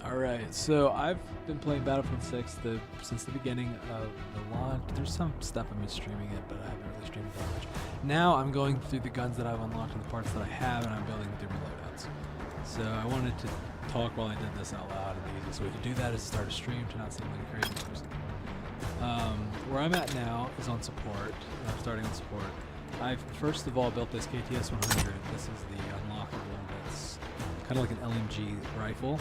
Alright, so I've been playing Battlefield 6 since the beginning of the launch. There's some stuff I've been streaming it, but I haven't really streamed it that much. Now I'm going through the guns that I've unlocked and the parts that I have, and I'm building through my loadouts. So I wanted to talk while I did this out loud, and the easiest way to do that is start a stream to not seem like a crazy person. Where I'm at now is on support. I'm starting on support. I've first of all built this KTS 100. This is the unlockable that's kind of like an LMG rifle.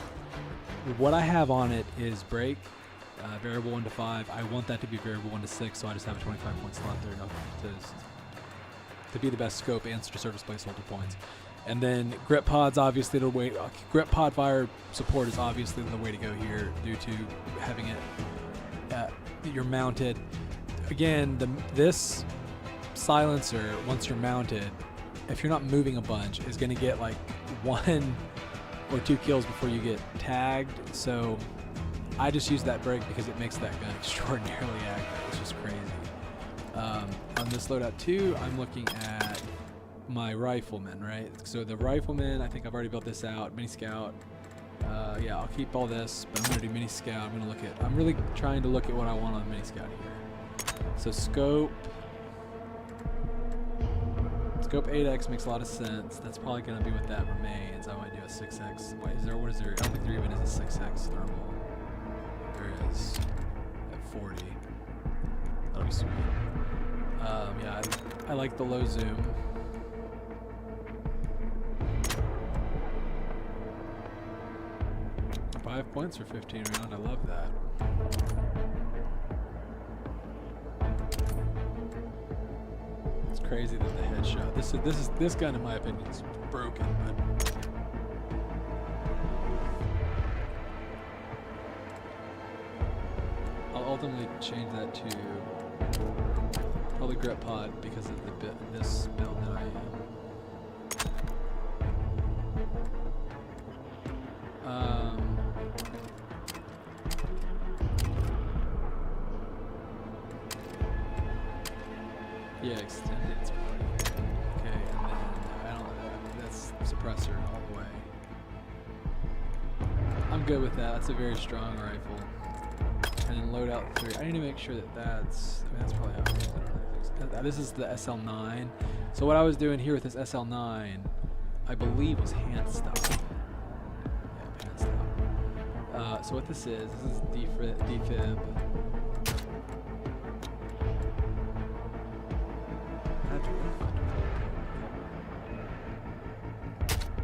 What I have on it is break, variable 1 to 5. I want that to be variable 1 to 6, so I just have a 25 point slot there to be the best scope and surface placeholder points. And then grip pods, obviously the way grip pod fire support is obviously the way to go here due to having it you're mounted. Again, this silencer, once you're mounted, if you're not moving a bunch, is going to get like 1 or 2 kills before you get tagged. So I just use that break because it makes that gun extraordinarily accurate. It's just crazy. On this loadout 2, I'm looking at my rifleman, right? So the rifleman, I think I've already built this out. Mini scout. Yeah, I'll keep all this, but I'm going to do mini scout. I'm really trying to look at what I want on mini scout here. So scope 8x makes a lot of sense. That's probably going to be what that remains. I want to do a 6x. What is there? I don't think there even is a 6x thermal. There is at 40. That'll be sweet. Yeah, I like the low zoom. $5 points for 15 round. I love that. It's crazy that the headshot. This gun, in my opinion, is broken. But I'll ultimately change that to probably grip pod because of this build that I am. Yeah, extended. It's pretty good. Okay, and then that's suppressor all the way. I'm good with that. That's a very strong rifle. And then loadout 3. I need to make sure that's probably how it is. I don't know. This is the SL9. So what I was doing here with this SL9, I believe, was hand stop. Yeah, hand stop. So what this is defib.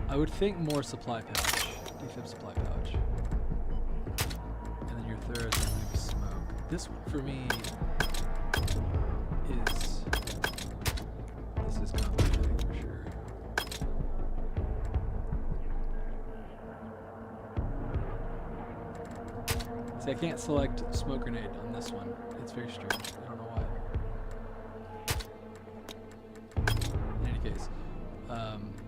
I would think more supply pouch, defib supply pouch, and then your third is going to be smoke. This one for me is complicated for sure. See, I can't select smoke grenade on this one. It's very strange. I don't know why. In any case,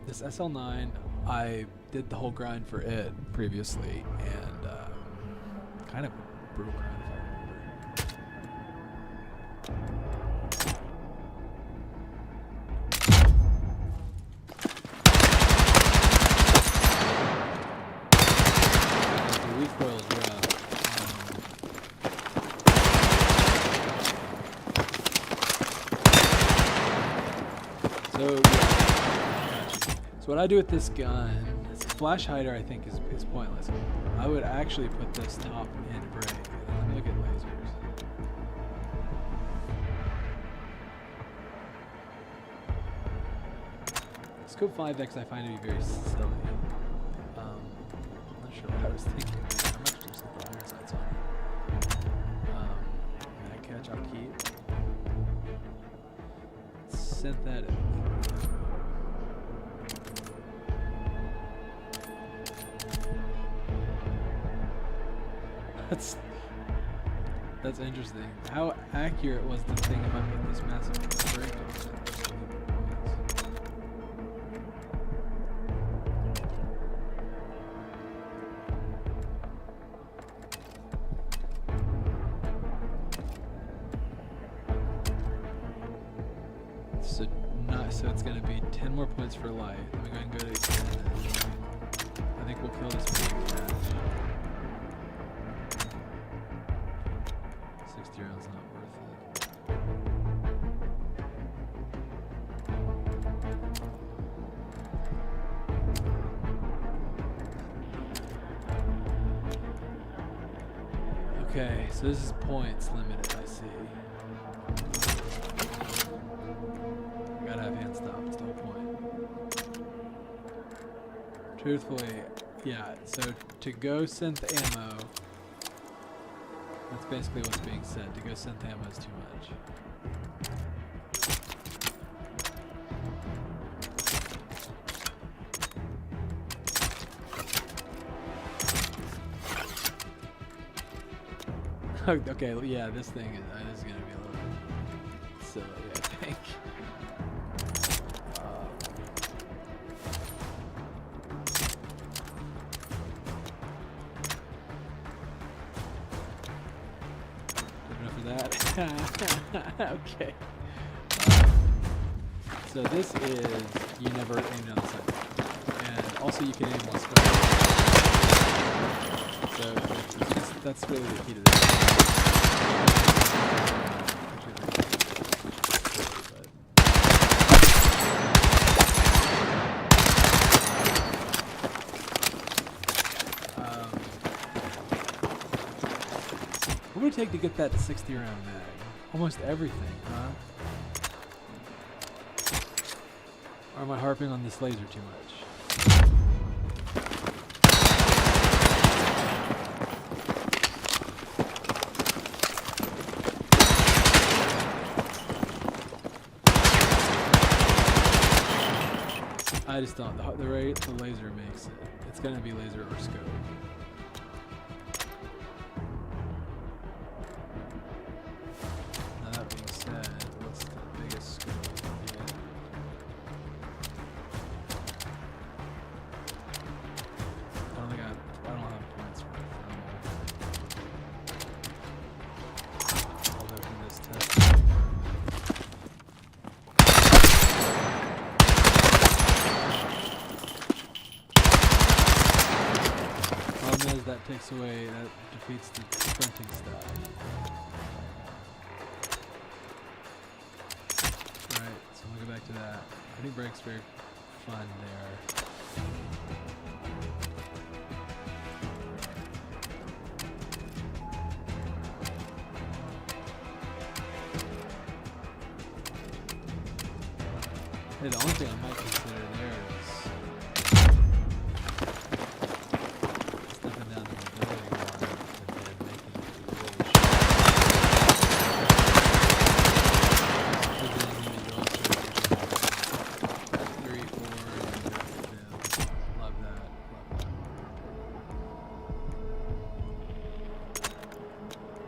this SL9. I did the whole grind for it previously, and kind of broke around if I remember. The recoil is rough. So what I do with this gun, flash hider I think is pointless. I would actually put this top in break. Let me look at lasers. Scope 5x I find to be very silly. I'm not sure what I was thinking. I might just put the iron sights on. Mag catch I'll keep. Synthetic. That's interesting. How accurate was the thing if I put this massive break on it? So it's going to be 10 more points for life. Let me go ahead and go to 10. I think we'll kill this with cash. 60 rounds not worth it. Okay, so this is points limited, I see. Gotta have hand stop, it's no point. Truthfully, yeah, so to go synth ammo, that's basically what's being said. To go synth ammo is too much. Okay, yeah, this thing is gonna be a little silly, I think. Enough of that. Okay. So this is you never aim down the sight, and also you can aim less far. So that's really the key to this. What would it take to get that 60 round mag? Almost everything, huh? Or am I harping on this laser too much? I just don't. The laser makes it. It's gonna be laser or scope. Now that being said, what's the biggest scope we can get? I don't have points for it. I'll open this test. That takes away, that defeats the sprinting stuff. Alright, so we'll go back to that. I think break's very fun there. Hey, the only thing I might consider there is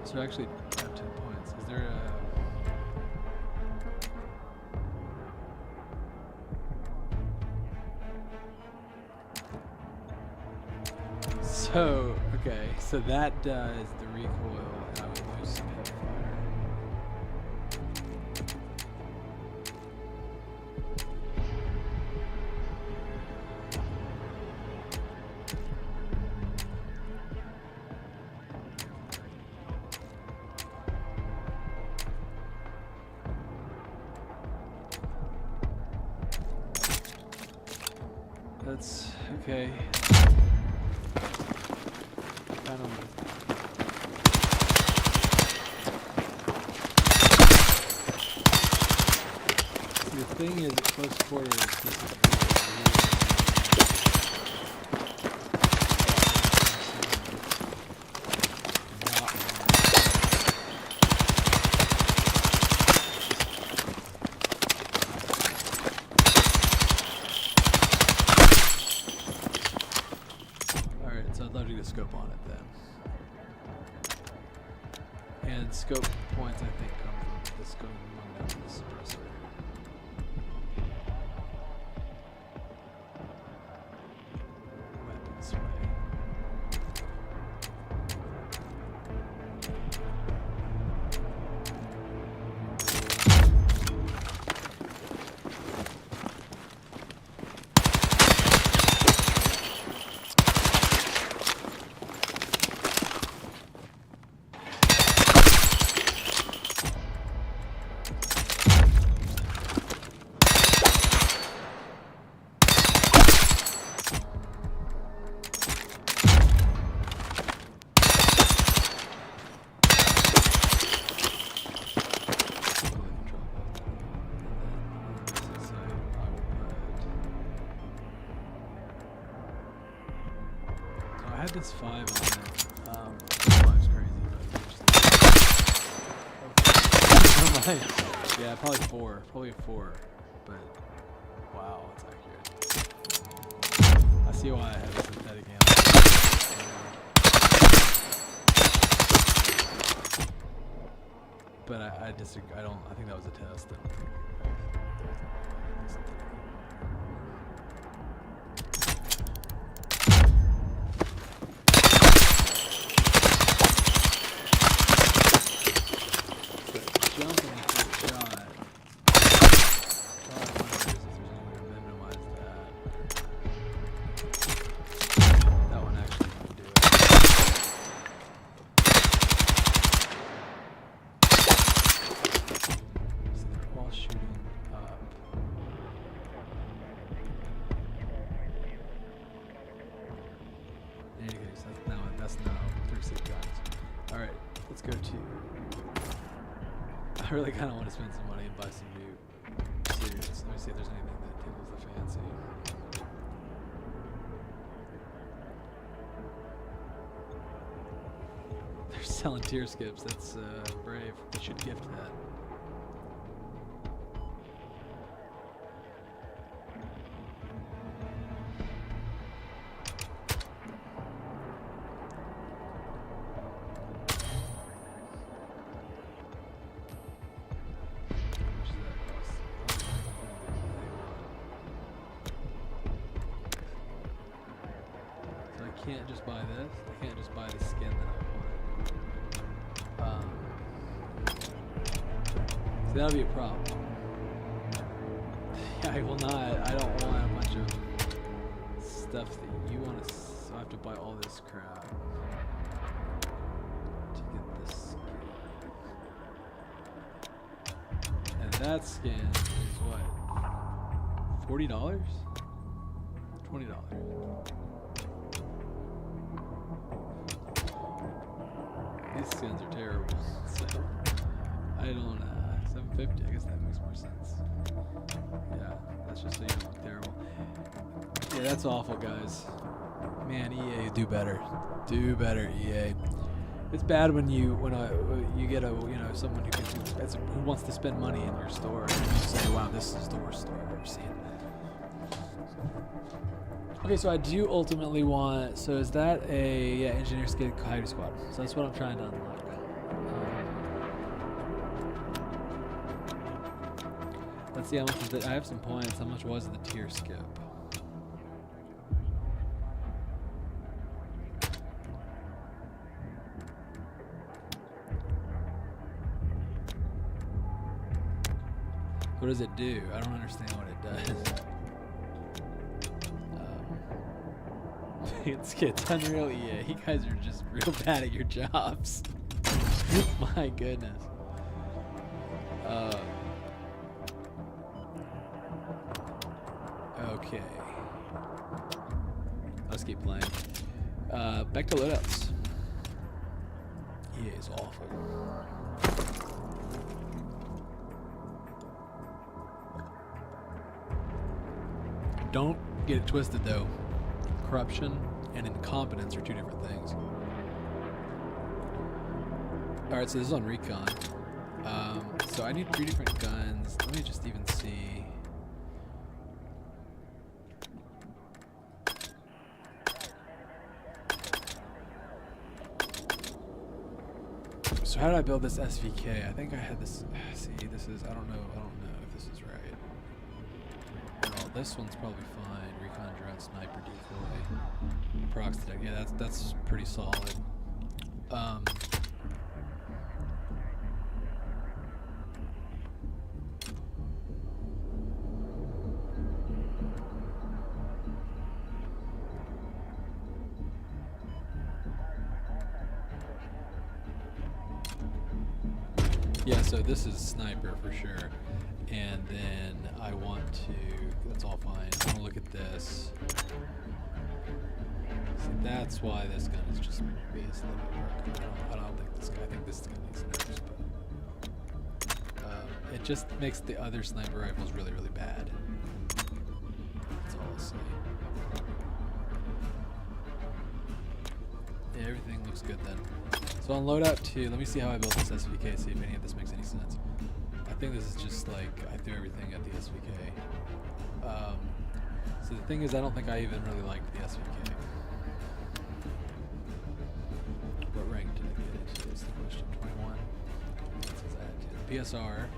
so actually I have 10 points. Is there So, okay, so that does the recoil, and I would lose some hip fire. That's okay. Kind of. See, the thing is, at close quarters, this is so I'd love to get a scope on it then. And scope points, I think, come from the scope going down to the suppressor. Weapons way. had this 5 on it. This 5's crazy, but yeah, probably 4. Probably a 4. But wow, it's accurate. I see why I have a synthetic ammo. But I disagree. I think that was a test. I really kind of want to spend some money and buy some new series. Let me see if there's anything that tickles the fancy. They're selling tier skips. That's brave. They should gift that. I can't just buy this. I can't just buy the skin that I want. So that'll be a problem. Yeah, I will not. I don't want a bunch of stuff that you want to. So I have to buy all this crap to get this skin. And that skin is what? $40? $20. These skins are terrible, so I don't, 750, I guess that makes more sense. Yeah, that's just so you don't look terrible. Yeah, that's awful, guys. Man, EA, do better. Do better, EA. It's bad when you get someone who wants to spend money in your store and you say, wow, this is the worst store I've ever seen. Okay, so I do ultimately want. So is that a engineer skid Coyote Squad? So that's what I'm trying to unlock. Let's see how much is it. I have some points. How much was the tier skip? What does it do? I don't understand what it does. It's unreal, EA. You guys are just real bad at your jobs. My goodness. Okay. Let's keep playing. Back to loadouts. EA is awful. Don't get it twisted, though. Corruption and incompetence are two different things. Alright, so this is on recon. So I need 3 different guns. Let me just even see. So how did I build this SVK? I think I had this. See, this is. I don't know if this is right. Well, this one's probably fine. Recon drone, sniper, decoy, prox detect. Yeah, that's pretty solid. Yeah, so this is sniper for sure. And then I want to, that's all fine. I want to look at this. See, that's why this gun is just basically broken. I don't think this guy, I think this gun needs nerfs, but it just makes the other sniper rifles really, really bad. That's all I'll say. everything looks good then. So on Loadout 2, let me see how I built this SVK, see if any of this makes any sense. I think this is just like, I threw everything at the SVK. So the thing is, I don't think I even really liked the SVK. What rank did I get into is the question. 21. That says I had to. PSR.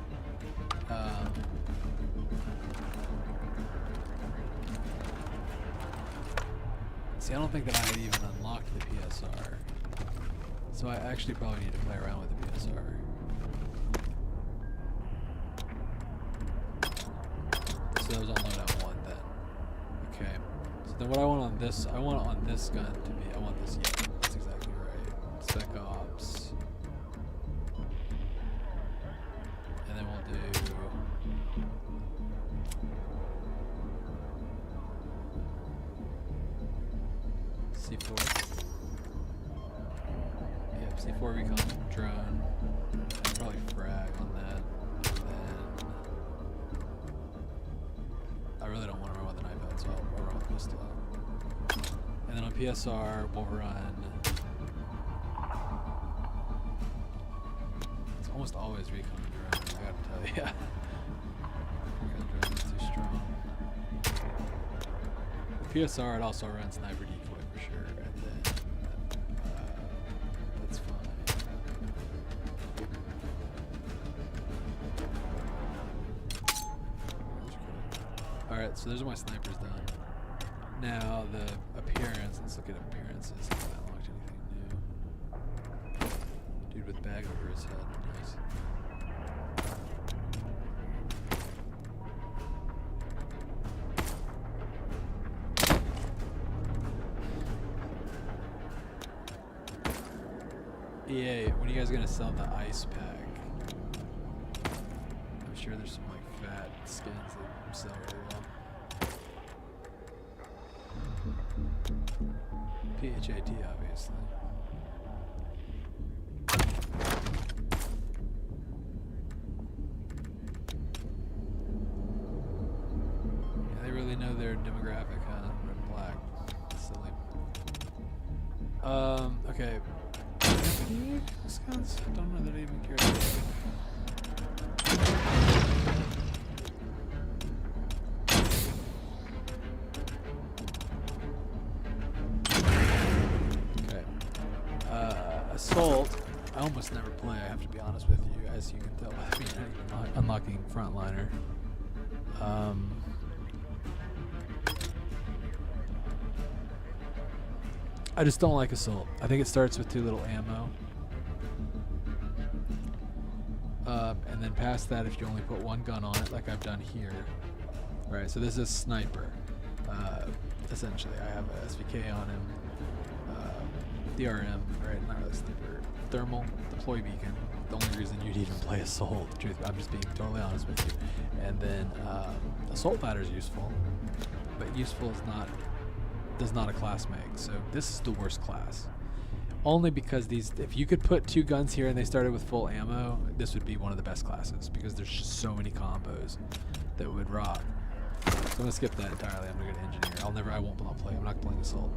See, I don't think that I had even unlocked the PSR. So I actually probably need to play around with the PSR. So that was on Loadout 1 then. Okay. So then what I want on this, I want on this gun to be, I want this, yeah, that's exactly right. Spec Ops. And then we'll do C4. Yeah, C4 recon drone. Probably frag on that. And then I really don't want to run with an iPad, so I'll run with pistol. And then on PSR, we'll run. It's almost always recon drone, I gotta tell you. Recon drone is too strong. With PSR, it also runs sniper decoy for sure, and then that's fine. Alright, so those are my snipers done. Now the appearance, let's look at appearances. Have I unlocked anything new? Dude with bag over his head, nice. EA, when are you guys gonna sell the ice pack? I'm sure there's some like fat skins that sell really well. PHAT, obviously. Yeah, they really know their demographic, huh? Red and black. Silly. Okay. Skins? I don't know that I even care. Okay. Assault. I almost never play, I have to be honest with you, as you can tell by me unlocking Frontliner. I just don't like Assault. I think it starts with too little ammo. And then past that, if you only put one gun on it, like I've done here. Right, so this is Sniper. Essentially, I have a SVK on him. DRM, right, not really Sniper. Thermal, deploy beacon. The only reason you'd even play Assault, truth, I'm just being totally honest with you. And then Assault Ladder is useful, but useful is not, does not a class make. So this is the worst class. Only because these, if you could put two guns here and they started with full ammo, this would be one of the best classes because there's just so many combos that would rock. So I'm gonna skip that entirely. I'm gonna go to engineer. I won't play. I'm not playing Assault.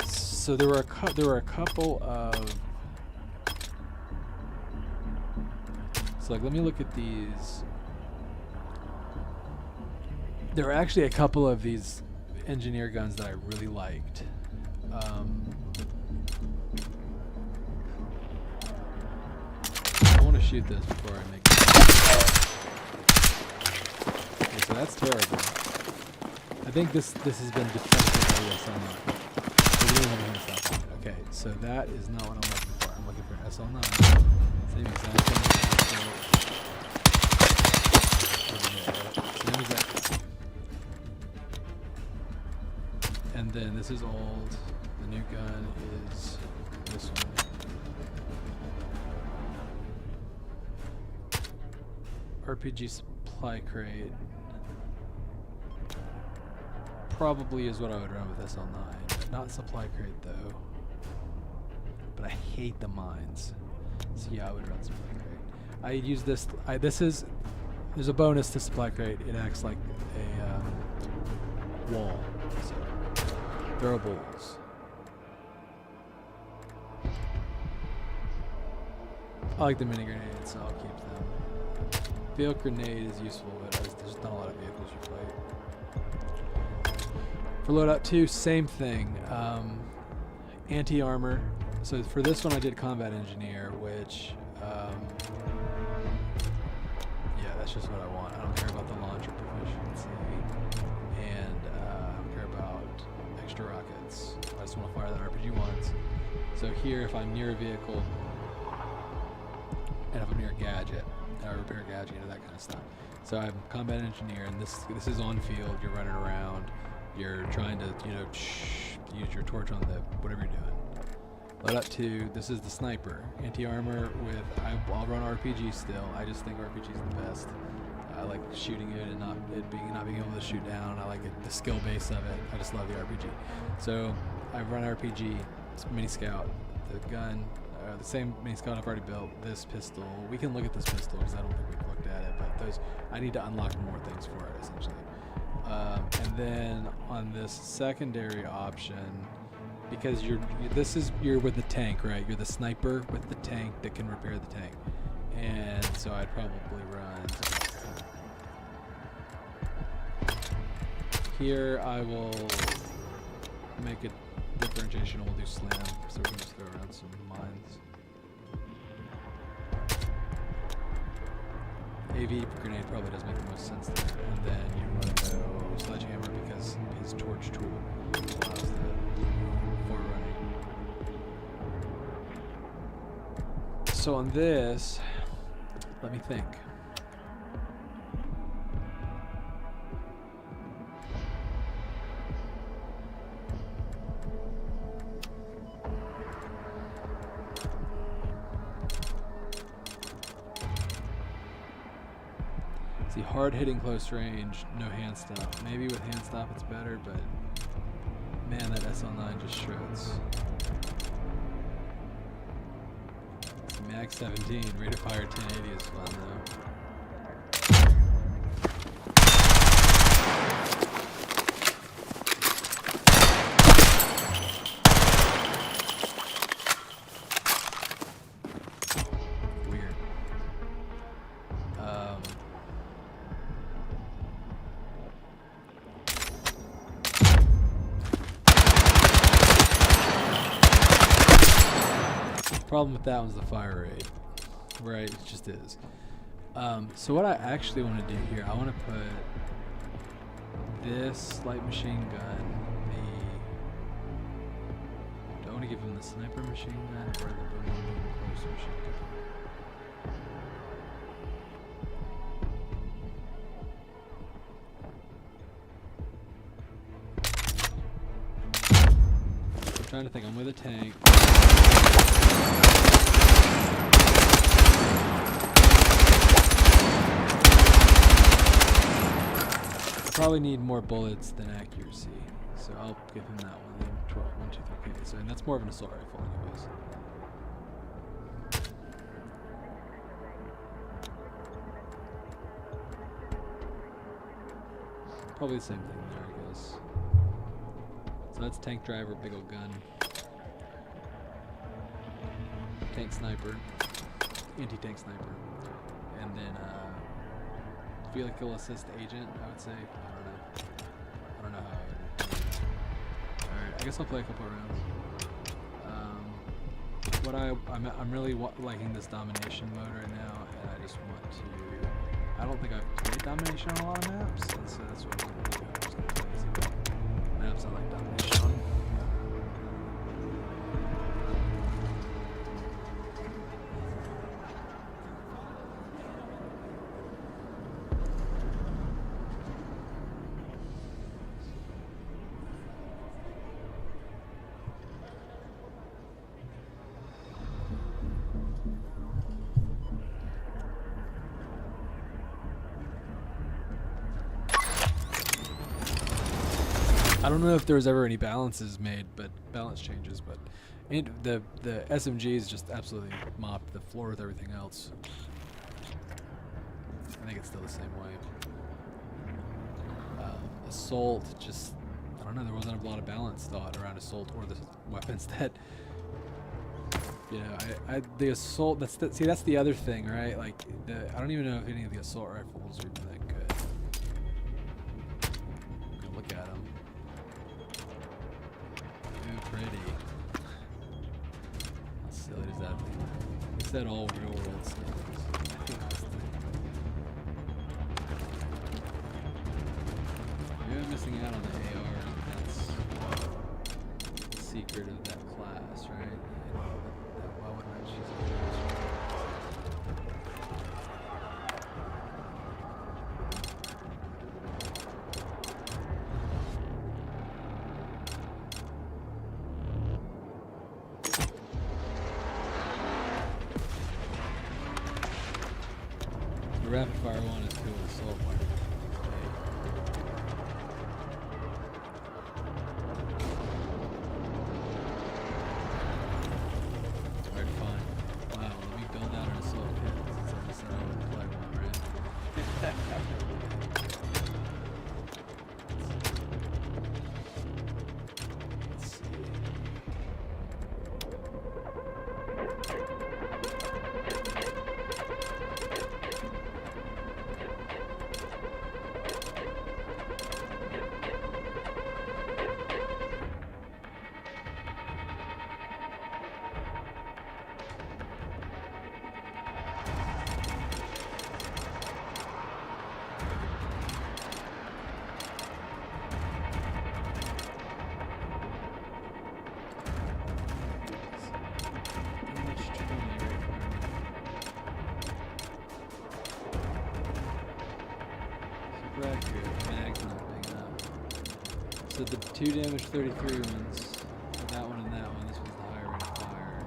So there were a couple of. So like, let me look at these. There were actually a couple of these engineer guns that I really liked. I want to shoot this before I make it. Okay, so that's terrible. I think this has been defensively SL9. Okay, so that is not what I'm looking for. I'm looking for SL9. Same exact thing. Same exact. And then this is old. The new gun is this one. RPG supply crate. Probably is what I would run with SL9. Not supply crate though. But I hate the mines. So yeah, I would run supply crate. I use this. There's a bonus to supply crate. It acts like a wall. So Throwables. I like the mini grenades, so I'll keep them. Field grenade is useful, but there's not a lot of vehicles you fight. For loadout 2, same thing. Anti-armor. So for this one I did combat engineer, which yeah, that's just what I want. I don't care about the launcher proficiency, and I don't care about extra rockets. I just want to fire that RPG once. So here, if I'm near a vehicle, and if I'm near a gadget, I repair a gadget and that kind of stuff. So I'm combat engineer, and this is on field. You're running around. You're trying to use your torch on the whatever you're doing. Loadout 2, this is the sniper. Anti-armor with, I'll run RPG still. I just think RPG is the best. I like shooting it and not being able to shoot down. I like it, the skill base of it. I just love the RPG. So I run RPG, mini scout, the gun, the same mini scout I've already built. This pistol. We can look at this pistol because I don't think we've looked at it, but those I need to unlock more things for it essentially. And then on this secondary option, because you're with the tank, right? You're the sniper with the tank that can repair the tank, and so I'd probably run here. I will make a differentiation. We'll do slam, so we can just throw around some mines. AV grenade probably does make the most sense there, and then you run a sledgehammer because his torch tool allows the forerunning. So on this, let me think. See, hard hitting close range, no hand stop. Maybe with hand stop it's better, but man, that SL9 just shreds. Mag 17, rate of fire 1080 is fun though. Weird. Problem with that one's the fire rate, right? It just is. So what I actually want to do here, I want to put this light machine gun, do I want to give him the sniper machine gun or the close machine gun? I'm trying to think. I'm with a tank. Probably need more bullets than accuracy, so I'll give him that one. Then 12, 1, 2, 3. Okay, so and that's more of an assault rifle, anyways. Probably the same thing there, I guess. So that's tank driver, big old gun. Tank sniper, anti-tank sniper, and then vehicle assist agent, I would say. I don't know how I would do it. Alright, I guess I'll play a couple of rounds. I'm really liking this domination mode right now, and I just want to. I don't think I've played domination on a lot of maps, and so that's what I'm going to do. I'm just going to play these maps I like domination on. I don't know if there was ever any balances made, but balance changes. But the SMGs just absolutely mopped the floor with everything else. I think it's still the same way. Assault, just I don't know. There wasn't a lot of balance thought around assault or the weapons that. You know, the assault. That's the other thing, right? Like, I don't even know if any of the assault rifles are that good. Look at them. Too pretty. How silly does that be? It's that all real world stuff. You're missing out on the AR. That's the secret of that class, right? Why wouldn't I choose it? The rapid fire one is cool. Assault fire. So the 2 damage 33 ones, that one and that one, this was the higher rate of fire.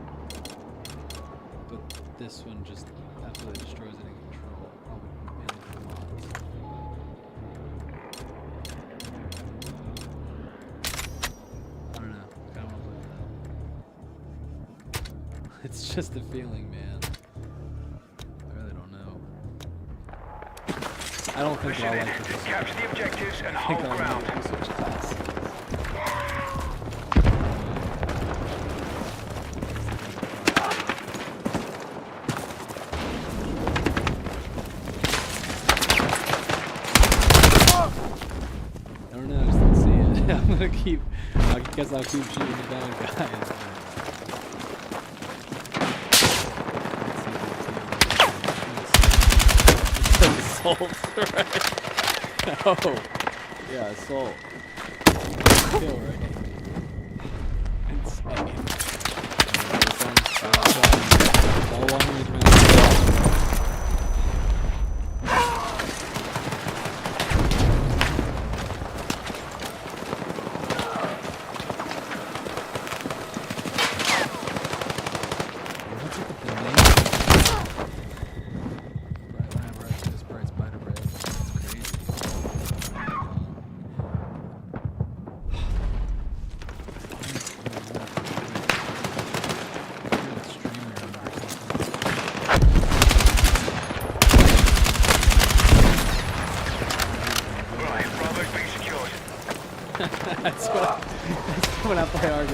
But this one just absolutely destroys it in control, probably mainly for mods. I don't know, I kinda wanna play that. It's just a feeling, man. I really don't know. I don't think I'll like this. Capture the objectives and hold ground. I guess I'll keep shooting the bad guys. Assault, right? Oh, yeah, assault. Kill, right? Insane. All long range men. That's when I play hard.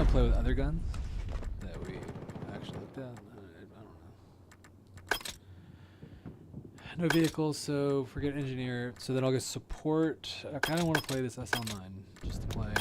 to play with other guns that we actually looked at. I don't know. No vehicles, so forget engineer. So then I'll get support. I kind of want to play this SL9 just to play.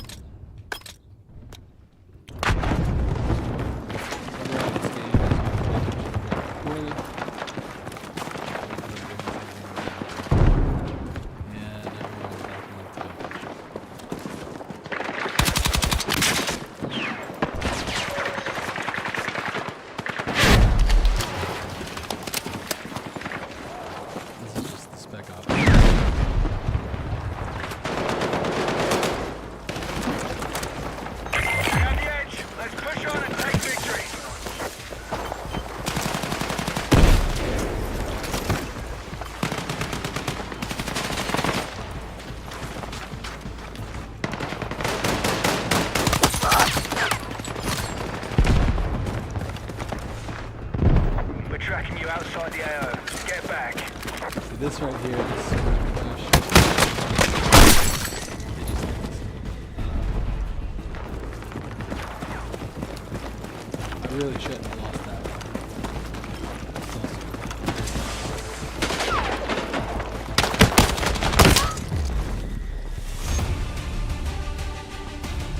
Tracking you outside the AO. Get back. So this right here is super flash. I really shouldn't have lost that one.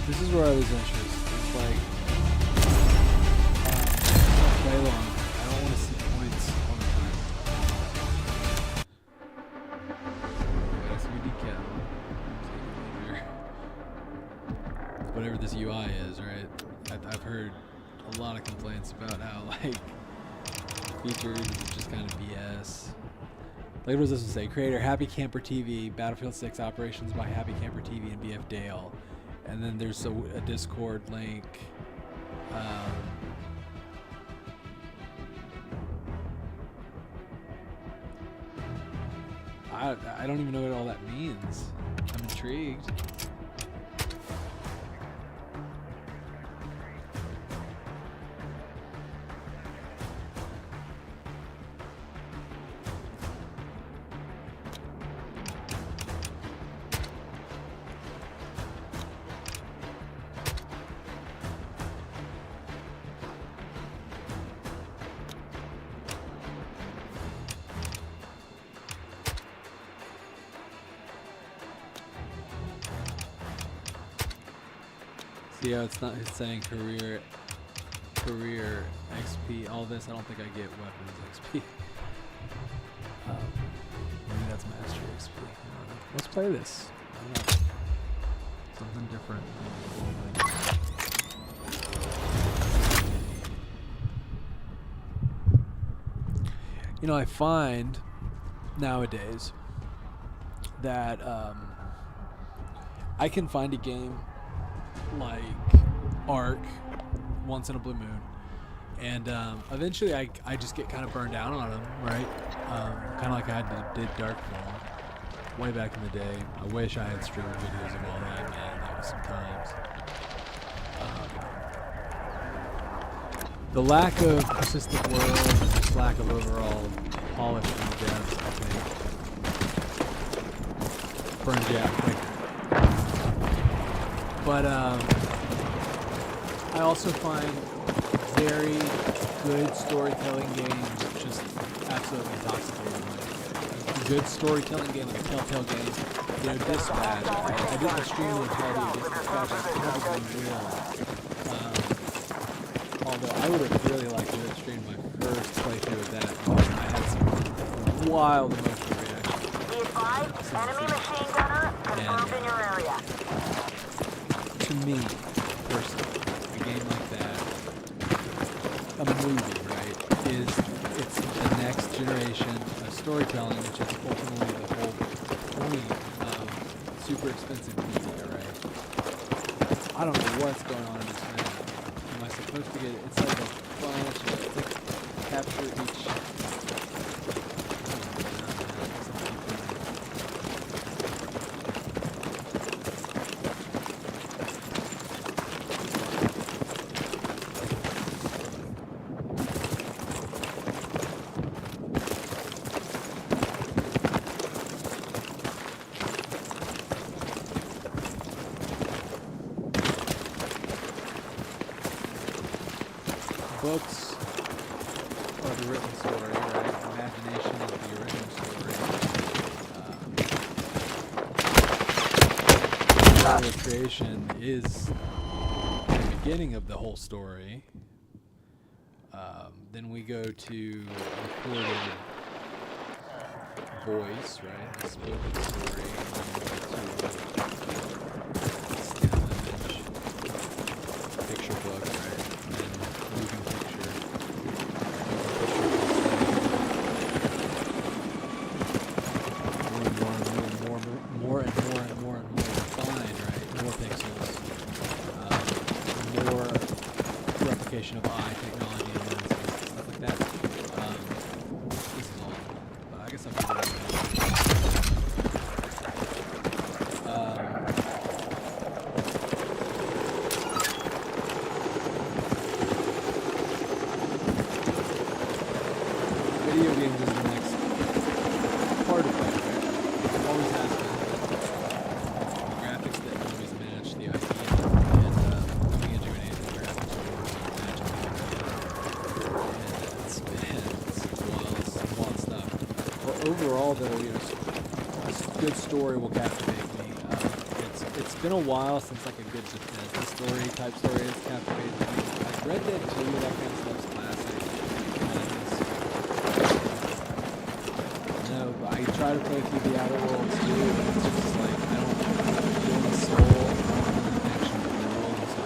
This is where I was interested. It's like, don't play long. I don't want to see points all the time. SVD cap. Whatever this UI is, right? I've heard a lot of complaints about how, like, features is just kind of BS. Like, what does this one say? Creator, Happy Camper TV, Battlefield 6 operations by Happy Camper TV and BF Dale. And then there's a Discord link. I don't even know what all that means. I'm intrigued. See how it's saying career XP, all this. I don't think I get weapons XP. Maybe that's master XP. I don't know. Let's play this. I don't know. Something different. You know, I find nowadays that I can find a game like Ark once in a blue moon, and eventually I just get kind of burned out on them, right? Kind of like I did Darkfall way back in the day. I wish I had streamed videos of all that, man. That was some times. The lack of persistent world and just lack of overall polish from the devs, I think, burns you out quick. But I also find very good storytelling games just absolutely intoxicating. Like, a good storytelling game, like a Telltale game, you know, Dispatch. I did a stream with Call of Duty Dispatch. I probably will. Although I would have really liked to have streamed my first playthrough with that. I had some wild emotional reactions. Be advised, enemy machine gunner confirmed in your area. To me, personally, a game like that, a movie, right, it's the next generation of storytelling, which is ultimately the whole point of super expensive media, right? I don't know what's going on in this man. Am I supposed to get it? It's like a bunch of, it's like capture each. books are the written story, right? Imagination is the original story. Creation is the beginning of the whole story. Then we go to recorded voice, right? The spoken story. Still image, picture book, right? And moving picture. More refined, right? More pixels. More replication of eye technology and lenses, stuff like that. This is all. But I guess I'll figure it video games is the next part of that, right? It always has been. The graphics didn't always match the idea, and coming into an age where graphics are always matching the idea. And it's wild stuff. But overall, though, you know, a good story will captivate me. It's been a while since like a good Bethesda type story has captivated me. Like Red Dead 2, that kind of stuff's classic. I try to play through the Outer Worlds too, but it's just like I don't feel the soul, I don't feel the connection to the world, so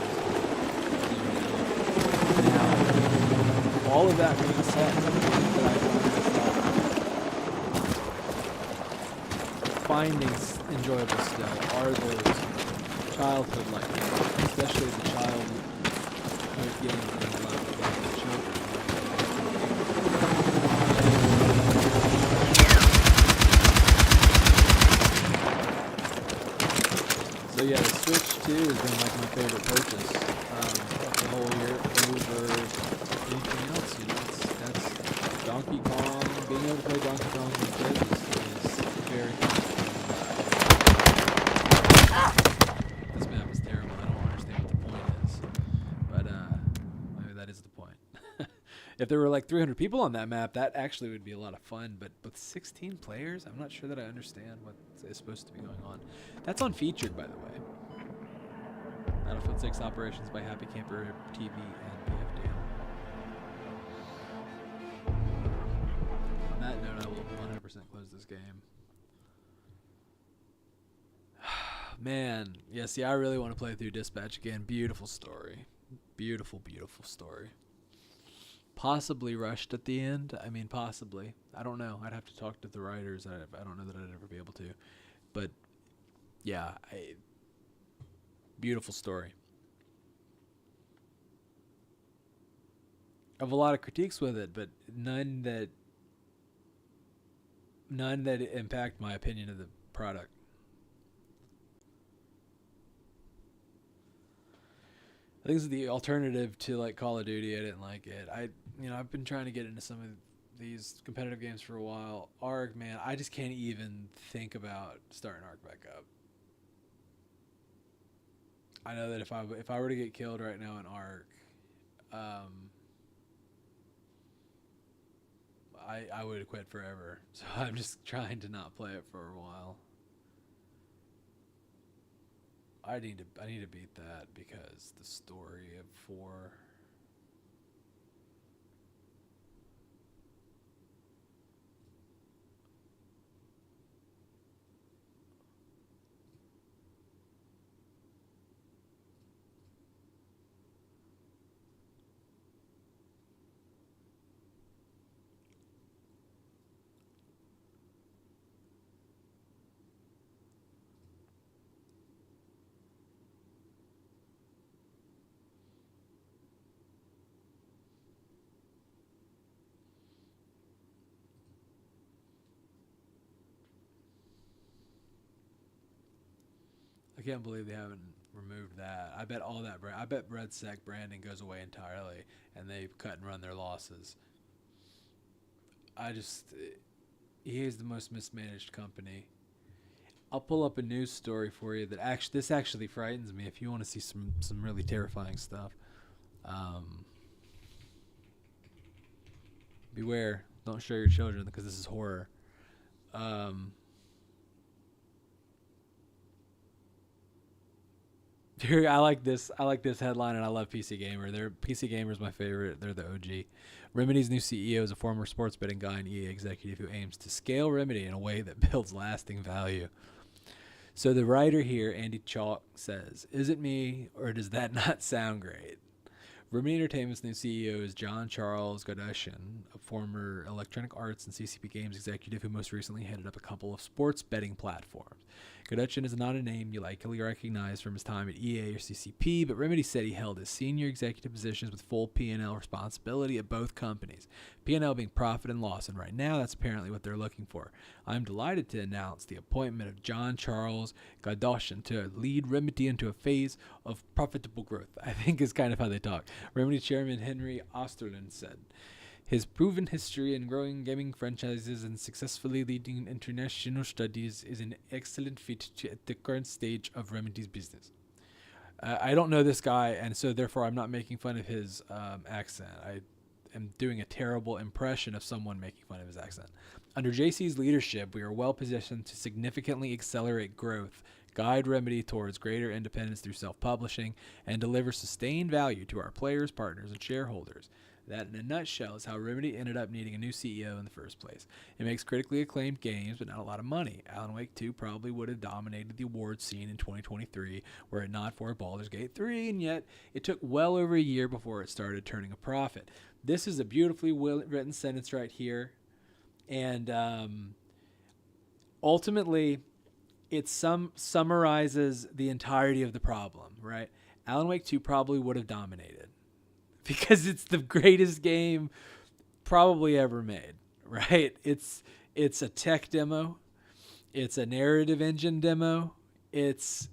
now, all of that being said, the things that I find myself finding enjoyable still are those childhood-like games, especially the childhood games that allow for the children. So yeah, the Switch 2 has been like my favorite purchase of the whole year over anything else. You know, that's Donkey Kong. Being able to play Donkey Kong with kids is very nice. This map is terrible. I don't understand what the point is, but maybe that is the point. If there were like 300 people on that map, that actually would be a lot of fun. But with 16 players, I'm not sure that I understand what is supposed to be going on. That's unfeatured, by the way. Battlefield 6 operations by Happy Camper TV and BFD. On that note, I will 100% close this game. Man, yeah, see, I really want to play through Dispatch again. Beautiful story. Beautiful, beautiful story. Possibly rushed at the end. I mean, possibly. I don't know. I'd have to talk to the writers. I don't know that I'd ever be able to. But, yeah, beautiful story. I have a lot of critiques with it, but none that impact my opinion of the product. I think this is the alternative to like Call of Duty. I didn't like it. I've been trying to get into some of these competitive games for a while. ARK, man, I just can't even think about starting ARK back up. I know that if I were to get killed right now in ARK, I would quit forever. So I'm just trying to not play it for a while. I need to beat that because the story of 4. I can't believe they haven't removed that. I bet all that I bet RedSec branding goes away entirely, and they cut and run their losses. EA is the most mismanaged company. I'll pull up a news story for you that this actually frightens me. If you want to see some really terrifying stuff, beware. Don't show your children because this is horror. Here, I like this. I like this headline, and I love PC Gamer. PC Gamer is my favorite. They're the OG. Remedy's new CEO is a former sports betting guy and EA executive who aims to scale Remedy in a way that builds lasting value. So the writer here, Andy Chalk, says, "Is it me, or does that not sound great?" Remedy Entertainment's new CEO is John Charles Godushin, a former Electronic Arts and CCP Games executive who most recently headed up a couple of sports betting platforms. Godushin is not a name you likely recognize from his time at EA or CCP, but Remedy said he held his senior executive positions with full P&L responsibility at both companies, P&L being profit and loss, and right now that's apparently what they're looking for. I'm delighted to announce the appointment of John Charles Godushin to lead Remedy into a phase of profitable growth, I think is kind of how they talk. Remedy chairman Henry Osterlund said, "His proven history in growing gaming franchises and successfully leading international studies is an excellent fit at the current stage of Remedy's business." I don't know this guy, and so therefore I'm not making fun of his accent. I am doing a terrible impression of someone making fun of his accent. Under JC's leadership, we are well positioned to significantly accelerate growth, guide Remedy towards greater independence through self-publishing, and deliver sustained value to our players, partners, and shareholders. That, in a nutshell, is how Remedy ended up needing a new CEO in the first place. It makes critically acclaimed games, but not a lot of money. Alan Wake 2 probably would have dominated the awards scene in 2023, were it not for Baldur's Gate 3, and yet it took well over a year before it started turning a profit. This is a beautifully written sentence right here, and ultimately, it summarizes the entirety of the problem, right? Alan Wake 2 probably would have dominated because it's the greatest game probably ever made, right? It's a tech demo. It's a narrative engine demo. It's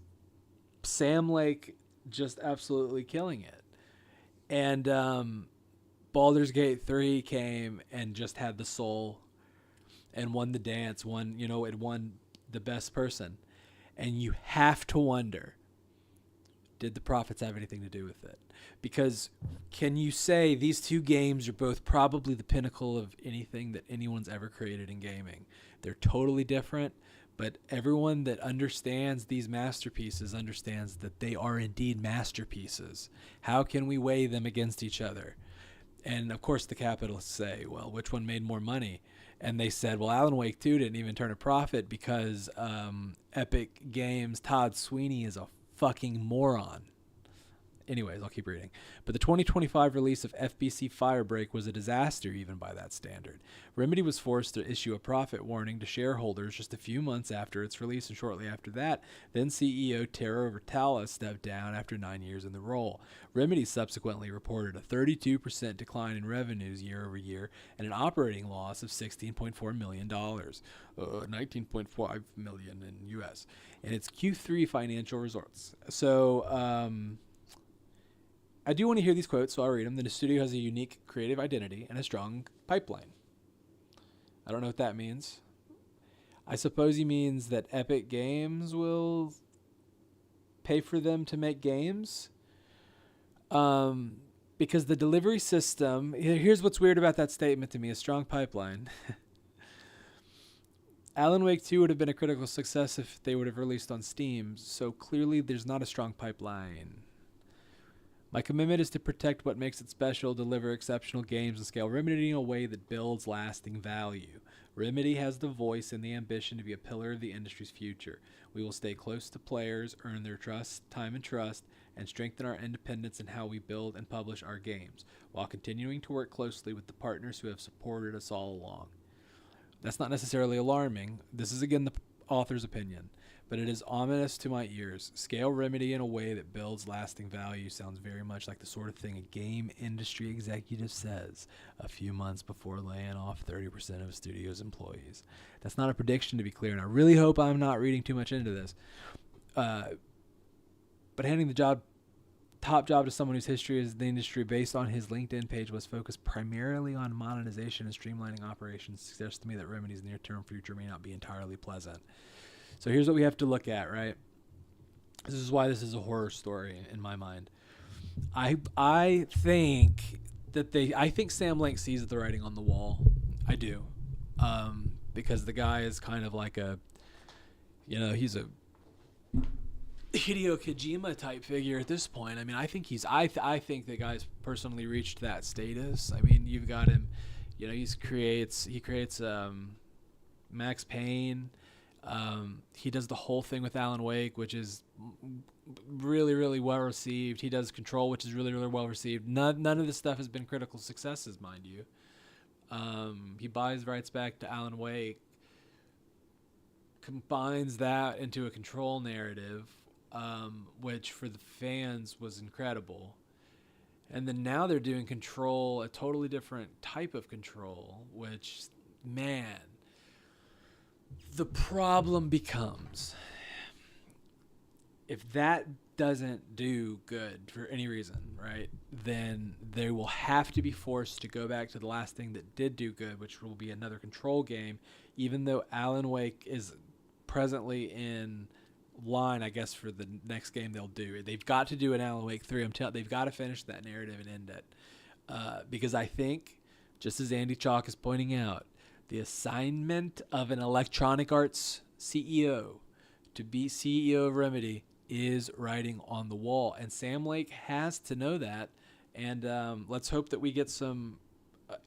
Sam Lake just absolutely killing it. And Baldur's Gate 3 came and just had the soul and won the dance, it won the best person. And you have to wonder, did the profits have anything to do with it? Because can you say these two games are both probably the pinnacle of anything that anyone's ever created in gaming? They're totally different, but everyone that understands these masterpieces understands that they are indeed masterpieces. How can we weigh them against each other? And of course the capitalists say, well, which one made more money? And they said, well, Alan Wake 2 didn't even turn a profit because Epic Games' Todd Sweeney is a fucking moron. Anyways, I'll keep reading. But the 2025 release of FBC Firebreak was a disaster even by that standard. Remedy was forced to issue a profit warning to shareholders just a few months after its release, and shortly after that, then CEO Tero Virtala stepped down after 9 years in the role. Remedy subsequently reported a 32% decline in revenues year over year and an operating loss of $16.4 million, $19.5 million in US, in its Q3 financial results. So, I do want to hear these quotes, so I'll read them. The studio has a unique creative identity and a strong pipeline. I don't know what that means. I suppose he means that Epic Games will pay for them to make games. Because the delivery system, here's what's weird about that statement to me, a strong pipeline. Alan Wake 2 would have been a critical success if they would have released on Steam, so clearly there's not a strong pipeline. My commitment is to protect what makes it special, deliver exceptional games, and scale Remedy in a way that builds lasting value. Remedy has the voice and the ambition to be a pillar of the industry's future. We will stay close to players, earn their trust, time and trust, and strengthen our independence in how we build and publish our games, while continuing to work closely with the partners who have supported us all along. That's not necessarily alarming. This is again the author's opinion, but it is ominous to my ears. Scale Remedy in a way that builds lasting value sounds very much like the sort of thing a game industry executive says a few months before laying off 30% of a studio's employees. That's not a prediction, to be clear, and I really hope I'm not reading too much into this. But handing the top job to someone whose history is the industry based on his LinkedIn page was focused primarily on monetization and streamlining operations suggests to me that Remedy's near-term future may not be entirely pleasant. So here's what we have to look at, right? This is why this is a horror story in my mind. I think that I think Sam Link sees the writing on the wall. I do, because the guy is kind of like he's a Hideo Kojima type figure at this point. I mean, I think I think the guy's personally reached that status. I mean, you've got him, he creates Max Payne. He does the whole thing with Alan Wake, which is really, really well received. He does Control, which is really, really well received. None of this stuff has been critical successes, mind you. He buys rights back to Alan Wake, combines that into a Control narrative, which for the fans was incredible. And then now they're doing Control, a totally different type of Control, which, man, the problem becomes, if that doesn't do good for any reason, right, then they will have to be forced to go back to the last thing that did do good, which will be another Control game, even though Alan Wake is presently in line, I guess, for the next game they'll do. They've got to do an Alan Wake 3. They've got to finish that narrative and end it. Because I think, just as Andy Chalk is pointing out, the assignment of an Electronic Arts CEO to be CEO of Remedy is writing on the wall. And Sam Lake has to know that. And let's hope that we get some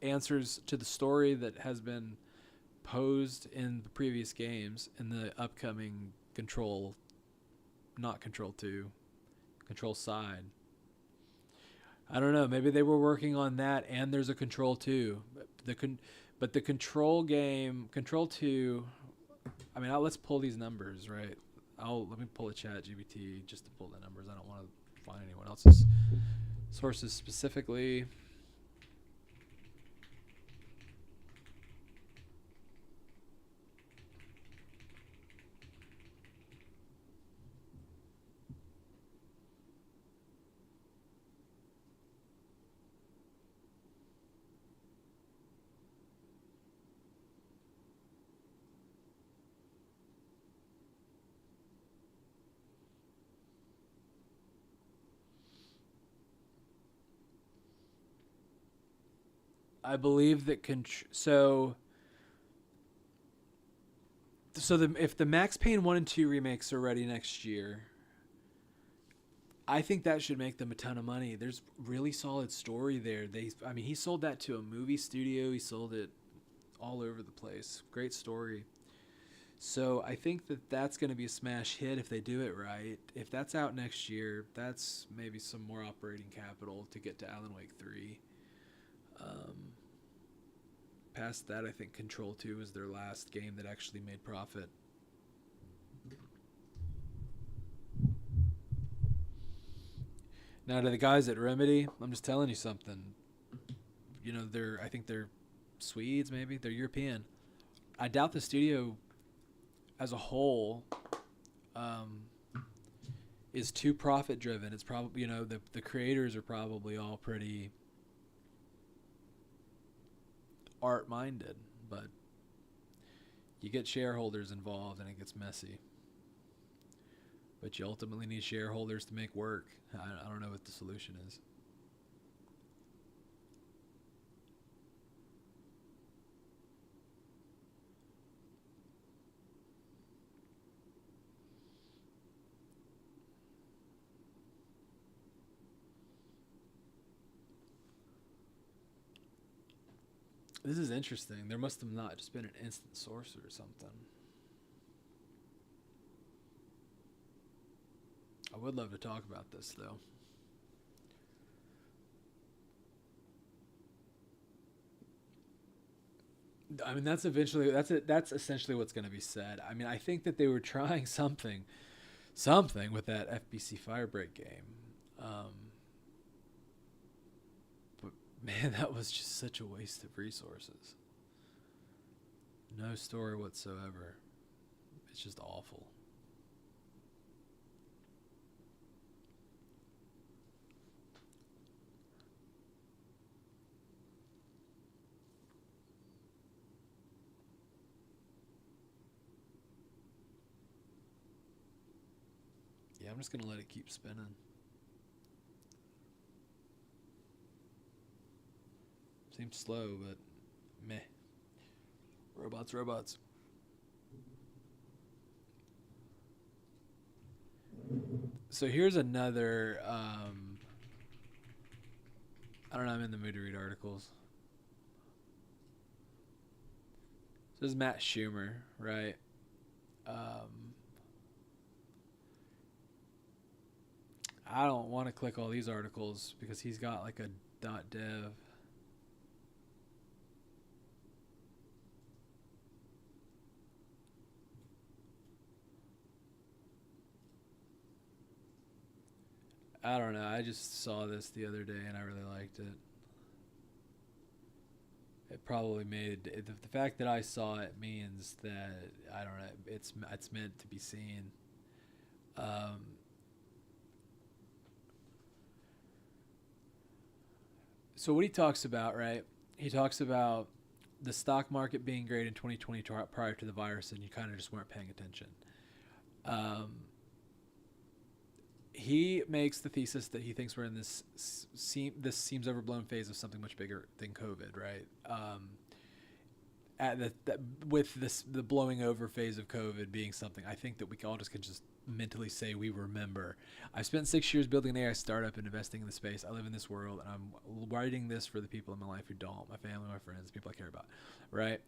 answers to the story that has been posed in the previous games in the upcoming Control, not Control 2, Control side. I don't know. Maybe they were working on that, and there's a Control 2. But the Control game, Control 2, I mean, let's pull these numbers, right? Let me pull a chat GPT just to pull the numbers. I don't want to find anyone else's sources specifically. I believe that if the Max Payne 1 and 2 remakes are ready next year, I think that should make them a ton of money. There's really solid story there. He sold that to a movie studio. He sold it all over the place. Great story. So I think that that's going to be a smash hit if they do it right. If that's out next year, that's maybe some more operating capital to get to Alan Wake 3. Past that, I think Control 2 was their last game that actually made profit. Now, to the guys at Remedy, I'm just telling you something. I think they're Swedes, maybe. They're European. I doubt the studio as a whole is too profit driven. It's probably, the creators are probably all pretty art minded, but you get shareholders involved and it gets messy. But you ultimately need shareholders to make work. I don't know what the solution is. This is interesting. There must have not just been an instant source or something. I would love to talk about this, though. I mean, that's essentially what's going to be said. I mean, I think that they were trying something with that FBC Firebreak game. But man, that was just such a waste of resources. No story whatsoever. It's just awful. Yeah, I'm just going to let it keep spinning. Seems slow, but meh. Robots. So here's another. I don't know. I'm in the mood to read articles. So this is Matt Schumer, right? I don't want to click all these articles because he's got like a .dev. I don't know. I just saw this the other day and I really liked it. It probably made the fact that I saw it means that I don't know. It's meant to be seen. So what he talks about, right? He talks about the stock market being great in 2020 prior to the virus, and you kind of just weren't paying attention. He makes the thesis that he thinks we're in this seems overblown phase of something much bigger than COVID, right? With the blowing over phase of COVID being something, I think that we all just can just mentally say we remember. I spent 6 years building an AI startup and investing in the space. I live in this world, and I'm writing this for the people in my life who don't, my family, my friends, people I care about, right?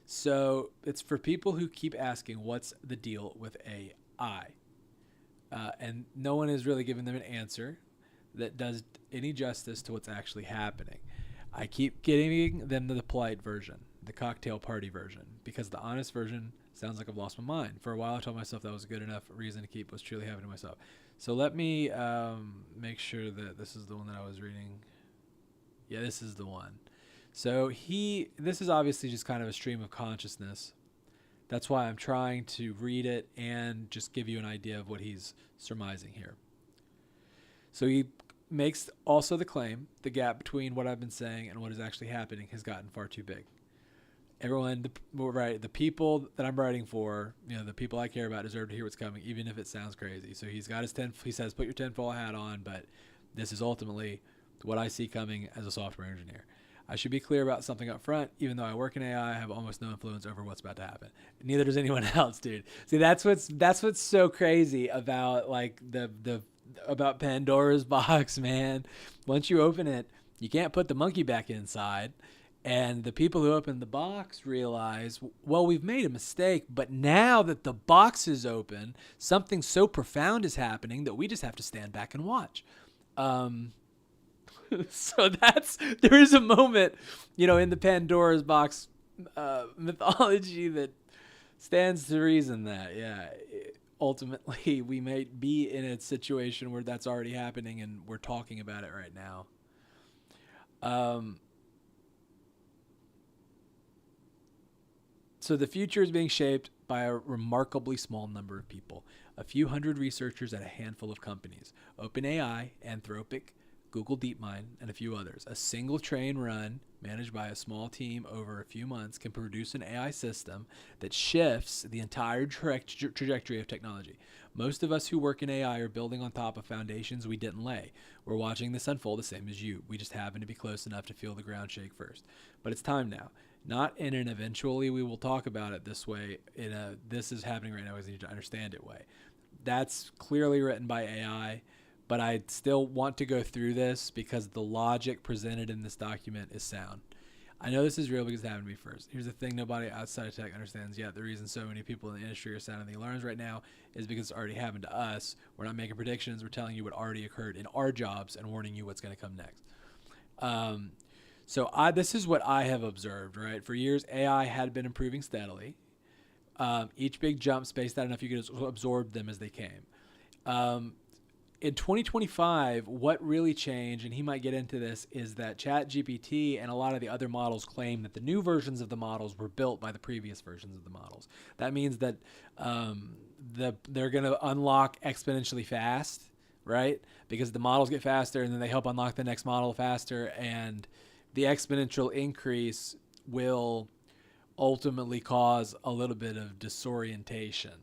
So it's for people who keep asking, what's the deal with AI? And no one has really given them an answer that does any justice to what's actually happening. I keep getting them to the polite version, the cocktail party version, because the honest version sounds like I've lost my mind. For a while, I told myself that was a good enough reason to keep what's truly happening to myself. So let me make sure that this is the one that I was reading. Yeah, this is the one. So this is obviously just kind of a stream of consciousness. That's why I'm trying to read it and just give you an idea of what he's surmising here. So he makes also the claim, the gap between what I've been saying and what is actually happening has gotten far too big. Everyone, the people that I'm writing for, the people I care about deserve to hear what's coming, even if it sounds crazy. So he's got he says, put your tinfoil hat on, but this is ultimately what I see coming as a software engineer. I should be clear about something up front. Even though I work in AI, I have almost no influence over what's about to happen. Neither does anyone else, dude. See, that's what's so crazy about like about Pandora's box, man. Once you open it, you can't put the monkey back inside. And the people who opened the box realize, well, we've made a mistake, but now that the box is open, something so profound is happening that we just have to stand back and watch. So there is a moment, in the Pandora's box mythology that stands to reason that, ultimately we might be in a situation where that's already happening and we're talking about it right now. So the future is being shaped by a remarkably small number of people, a few hundred researchers at a handful of companies, OpenAI, Anthropic, Google DeepMind, and a few others. A single train run managed by a small team over a few months can produce an AI system that shifts the entire trajectory of technology. Most of us who work in AI are building on top of foundations we didn't lay. We're watching this unfold the same as you. We just happen to be close enough to feel the ground shake first. But it's time now. Not in an eventually we will talk about it this way, in a this is happening right now, we need to understand it way. That's clearly written by AI. But I still want to go through this because the logic presented in this document is sound. I know this is real because it happened to me first. Here's the thing nobody outside of tech understands yet. The reason so many people in the industry are sounding the alarms right now is because it's already happened to us. We're not making predictions. We're telling you what already occurred in our jobs and warning you what's going to come next. This is what I have observed, right? For years, AI had been improving steadily. Each big jump spaced out enough you could absorb them as they came. In 2025, what really changed, and he might get into this, is that ChatGPT and a lot of the other models claim that the new versions of the models were built by the previous versions of the models. That means that they're going to unlock exponentially fast, right? Because the models get faster, and then they help unlock the next model faster, and the exponential increase will ultimately cause a little bit of disorientation.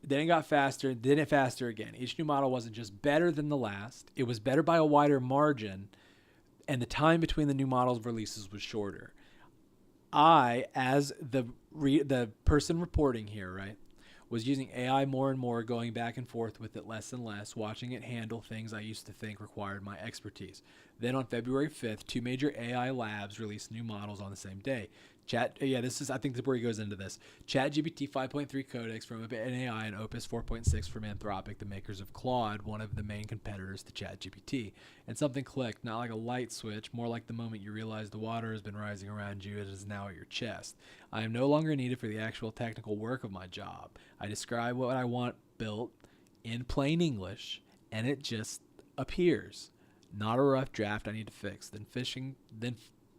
Then it got faster, then it faster again. Each new model wasn't just better than the last. It was better by a wider margin, and the time between the new models releases was shorter. I, as the person reporting here, right, was using AI more and more, going back and forth with it less and less, watching it handle things I used to think required my expertise. Then on February 5th, 2 major AI labs released new models on the same day. I think this is where he goes into this. ChatGPT 5.3 Codex from OpenAI and Opus 4.6 from Anthropic, the makers of Claude, one of the main competitors to ChatGPT. And something clicked, not like a light switch, more like the moment you realize the water has been rising around you and is now at your chest. I am no longer needed for the actual technical work of my job. I describe what I want built in plain English, and it just appears. Not a rough draft I need to fix. Then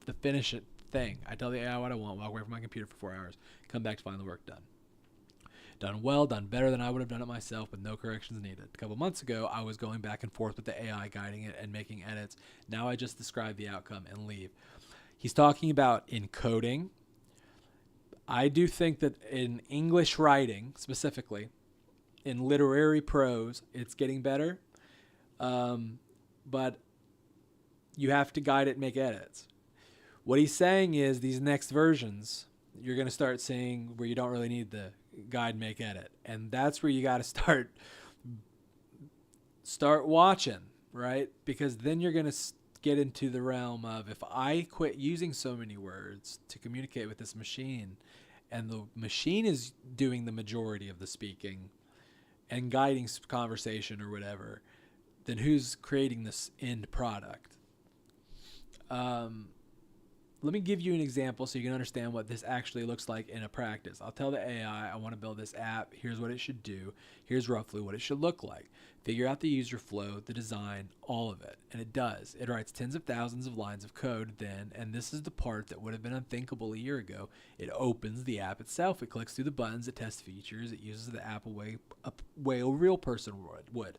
the finish it thing. I tell the AI what I want, walk away from my computer for 4 hours, come back to find the work done. Done well, done better than I would have done it myself with no corrections needed. A couple months ago, I was going back and forth with the AI, guiding it and making edits. Now I just describe the outcome and leave. He's talking about encoding. I do think that in English writing, specifically, in literary prose, it's getting better. But you have to guide it and make edits. What he's saying is these next versions, you're going to start seeing where you don't really need the guide, make, edit. And that's where you got to start watching, right? Because then you're going to get into the realm of, if I quit using so many words to communicate with this machine, and the machine is doing the majority of the speaking and guiding conversation or whatever, then who's creating this end product? Let me give you an example so you can understand what this actually looks like in a practice. I'll tell the AI, I want to build this app. Here's what it should do. Here's roughly what it should look like. Figure out the user flow, the design, all of it. And it does. It writes tens of thousands of lines of code then, and this is the part that would have been unthinkable a year ago. It opens the app itself. It clicks through the buttons. It tests features. It uses the app a way a real person would.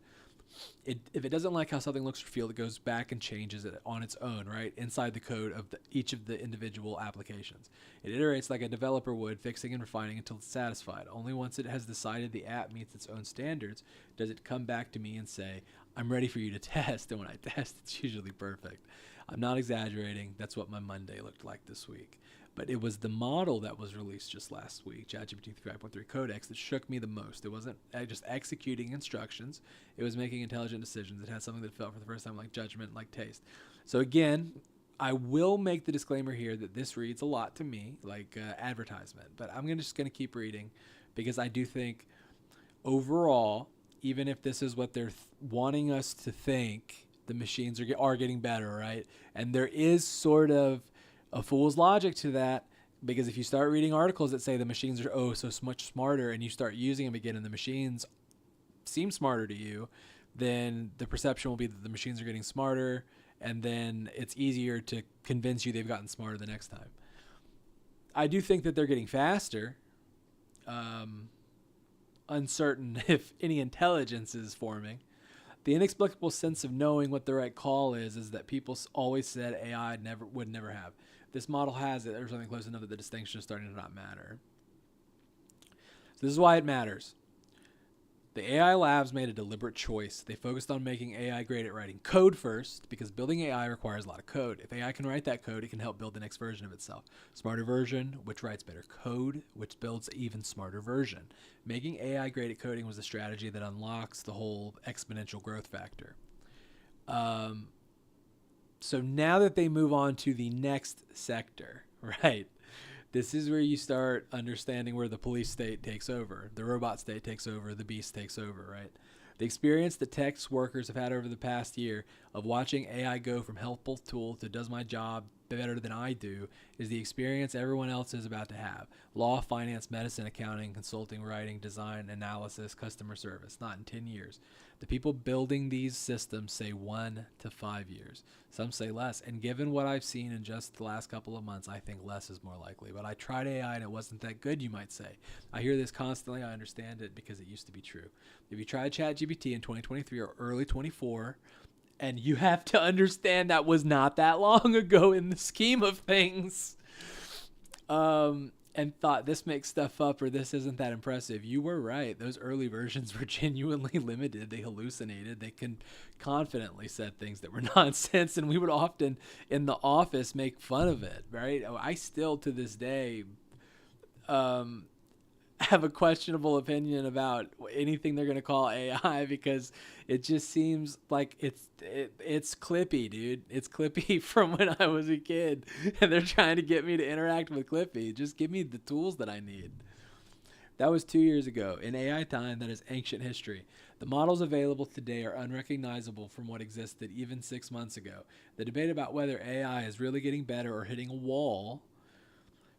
If it doesn't like how something looks or feels, it goes back and changes it on its own, right, inside the code of each of the individual applications. It iterates like a developer would, fixing and refining until it's satisfied. Only once it has decided the app meets its own standards does it come back to me and say, I'm ready for you to test. And when I test, it's usually perfect. I'm not exaggerating. That's what my Monday looked like this week. But it was the model that was released just last week, ChatGPT 5.3 Codex, that shook me the most. It wasn't just executing instructions. It was making intelligent decisions. It had something that felt for the first time like judgment, like taste. So again, I will make the disclaimer here that this reads a lot to me like advertisement. But I'm just going to keep reading because I do think overall, even if this is what they're wanting us to think, the machines are getting better, right? And there is sort of a fool's logic to that, because if you start reading articles that say the machines are so much smarter and you start using them again and the machines seem smarter to you, then the perception will be that the machines are getting smarter, and then it's easier to convince you they've gotten smarter the next time. I do think that they're getting faster. Uncertain if any intelligence is forming. The inexplicable sense of knowing what the right call is that people always said AI would never have. This model has it, or something close enough that the distinction is starting to not matter. So this is why it matters. The AI labs made a deliberate choice. They focused on making AI great at writing code first, because building AI requires a lot of code. If AI can write that code, it can help build the next version of itself. Smarter version, which writes better code, which builds an even smarter version. Making AI great at coding was a strategy that unlocks the whole exponential growth factor. So now that they move on to the next sector, right? This is where you start understanding where the police state takes over, the robot state takes over, the beast takes over, right? The experience that tech workers have had over the past year of watching AI go from helpful tool to does my job better than I do is the experience everyone else is about to have. Law, finance, medicine, accounting, consulting, writing, design, analysis, customer service. Not in 10 years. The people building these systems say 1 to 5 years. Some say less. And given what I've seen in just the last couple of months, I think less is more likely. But I tried AI and it wasn't that good, you might say. I hear this constantly. I understand it because it used to be true. If you tried ChatGPT in 2023 or early 24, and you have to understand that was not that long ago in the scheme of things. And and thought this makes stuff up or this isn't that impressive. You were right. Those early versions were genuinely limited. They hallucinated. They can confidently said things that were nonsense, and we would often in the office make fun of it, right? I still to this day have a questionable opinion about anything they're going to call AI because it just seems like it's clippy, dude. It's clippy from when I was a kid, and they're trying to get me to interact with clippy. Just give me the tools that I need. That was 2 years ago. In AI time, that is ancient history. The models available today are unrecognizable from what existed even 6 months ago. The debate about whether AI is really getting better or hitting a wall,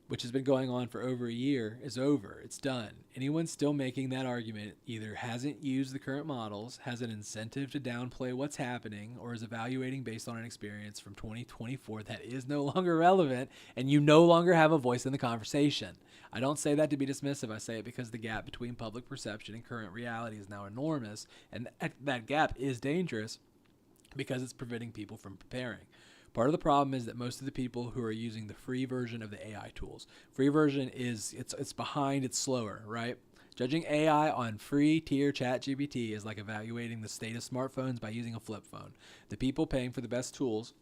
which has been going on for over a year, is over. It's done. Anyone still making that argument either hasn't used the current models, has an incentive to downplay what's happening, or is evaluating based on an experience from 2024 that is no longer relevant, and you no longer have a voice in the conversation. I don't say that to be dismissive. I say it because the gap between public perception and current reality is now enormous, and that gap is dangerous because it's preventing people from preparing. Part of the problem is that most of the people who are using the free version of the AI tools, free version is it's behind, it's slower, right? Judging AI on free tier ChatGPT is like evaluating the state of smartphones by using a flip phone. The people paying for the best tools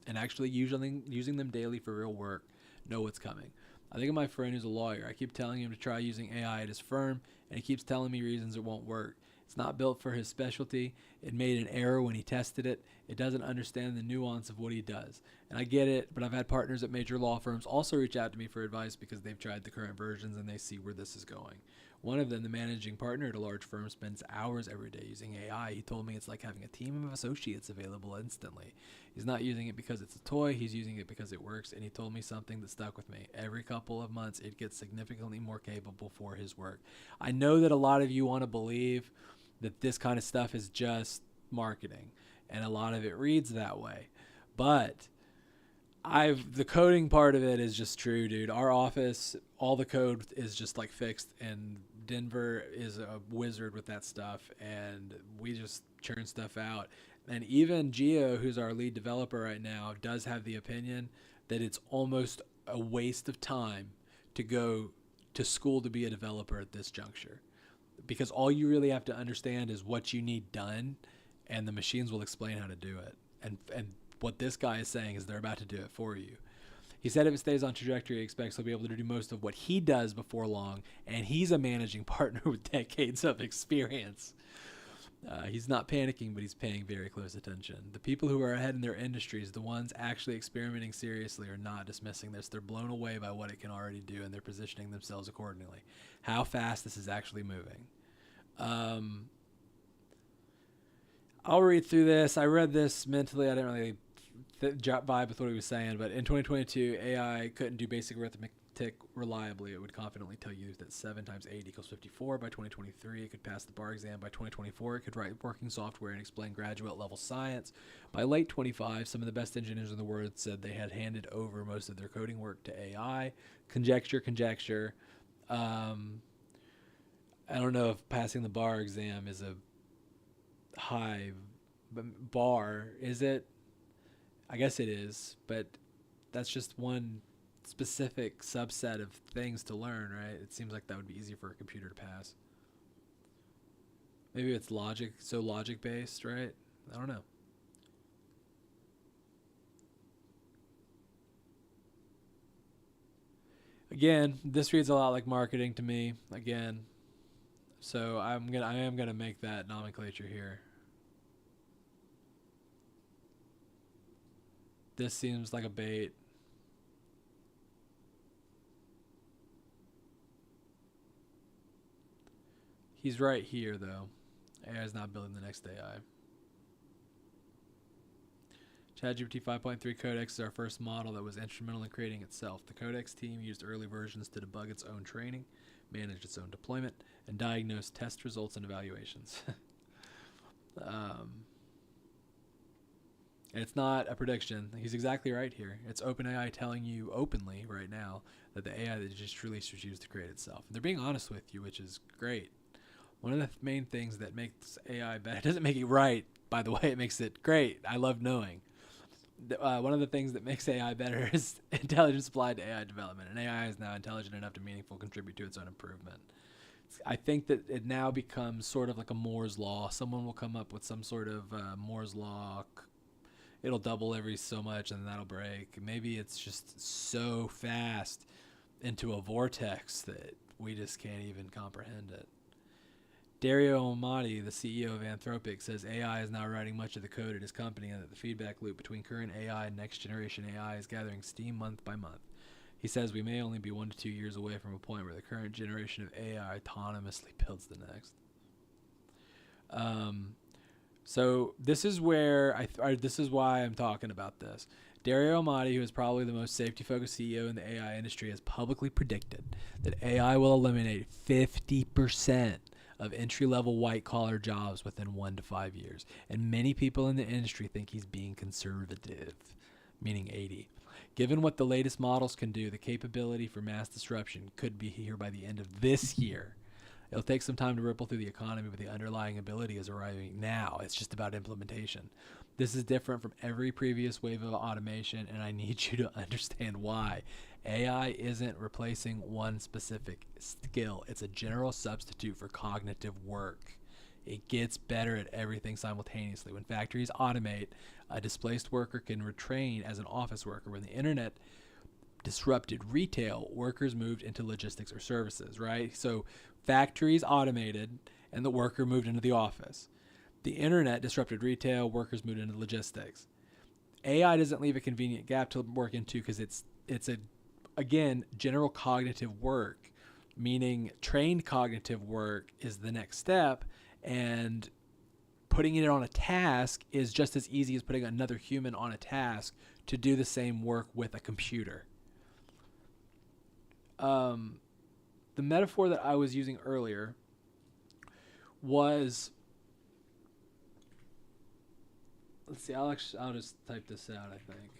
and actually using them daily for real work know what's coming. I think of my friend who's a lawyer. I keep telling him to try using AI at his firm, and he keeps telling me reasons it won't work. It's not built for his specialty. It made an error when he tested it. It doesn't understand the nuance of what he does. And I get it, but I've had partners at major law firms also reach out to me for advice because they've tried the current versions and they see where this is going. One of them, the managing partner at a large firm, spends hours every day using AI. He told me it's like having a team of associates available instantly. He's not using it because it's a toy. He's using it because it works. And he told me something that stuck with me. Every couple of months, it gets significantly more capable for his work. I know that a lot of you want to believe that this kind of stuff is just marketing, and a lot of it reads that way. But the coding part of it is just true, dude. Our office, all the code is just like fixed, and Denver is a wizard with that stuff, and we just churn stuff out. And even Gio, who's our lead developer right now, does have the opinion that it's almost a waste of time to go to school to be a developer at this juncture, because all you really have to understand is what you need done, and the machines will explain how to do it. And what this guy is saying is they're about to do it for you. He said if it stays on trajectory, he expects he'll be able to do most of what he does before long, and he's a managing partner with decades of experience. He's not panicking, but he's paying very close attention. The people who are ahead in their industries, the ones actually experimenting seriously, are not dismissing this. They're blown away by what it can already do, and they're positioning themselves accordingly. How fast this is actually moving. I'll read through this. I read this mentally. I didn't really vibe with what he was saying, but in 2022, AI couldn't do basic arithmetic reliably. It would confidently tell you that 7 times 8 equals 54. By 2023, it could pass the bar exam. By 2024, it could write working software and explain graduate level science. By late 25, some of the best engineers in the world said they had handed over most of their coding work to AI. Conjecture. I don't know if passing the bar exam is a high bar. Is it? I guess it is, but that's just one specific subset of things to learn, right? It seems like that would be easy for a computer to pass. Maybe it's logic based, right? I don't know. Again, this reads a lot like marketing to me. Again, so I am gonna make that nomenclature here. This seems like a bait. He's right here, though. AI is not building the next AI. ChatGPT 5.3 Codex is our first model that was instrumental in creating itself. The Codex team used early versions to debug its own training, manage its own deployment, and diagnose test results and evaluations. And it's not a prediction. He's exactly right here. It's OpenAI telling you openly right now that the AI that just released was used to create itself. And they're being honest with you, which is great. One of the main things that makes AI better, it doesn't make it right, by the way, it makes it great. I love knowing. One of the things that makes AI better is intelligence applied to AI development, and AI is now intelligent enough to meaningfully contribute to its own improvement. I think that it now becomes sort of like a Moore's law. Someone will come up with some sort of Moore's law. It'll double every so much, and then that'll break. Maybe it's just so fast into a vortex that we just can't even comprehend it. Dario Amati, the CEO of Anthropic, says AI is now writing much of the code at his company and that the feedback loop between current AI and next generation AI is gathering steam month by month. He says we may only be 1 to 2 years away from a point where the current generation of AI autonomously builds the next. So this is where this is why I'm talking about this. Dario Amati, who is probably the most safety-focused CEO in the AI industry, has publicly predicted that AI will eliminate 50% of entry-level white-collar jobs within 1 to 5 years. And many people in the industry think he's being conservative, meaning 80. Given what the latest models can do, the capability for mass disruption could be here by the end of this year. It'll take some time to ripple through the economy, but the underlying ability is arriving now. It's just about implementation. This is different from every previous wave of automation, and I need you to understand why. AI isn't replacing one specific skill. It's a general substitute for cognitive work. It gets better at everything simultaneously. When factories automate, a displaced worker can retrain as an office worker. When the internet disrupted retail, workers moved into logistics or services, right? So factories automated and the worker moved into the office. The internet disrupted retail, workers moved into logistics. AI doesn't leave a convenient gap to work into because it's again, general cognitive work, meaning trained cognitive work is the next step, and putting it on a task is just as easy as putting another human on a task to do the same work with a computer. The metaphor that I was using earlier was, let's see, I'll just type this out, I think.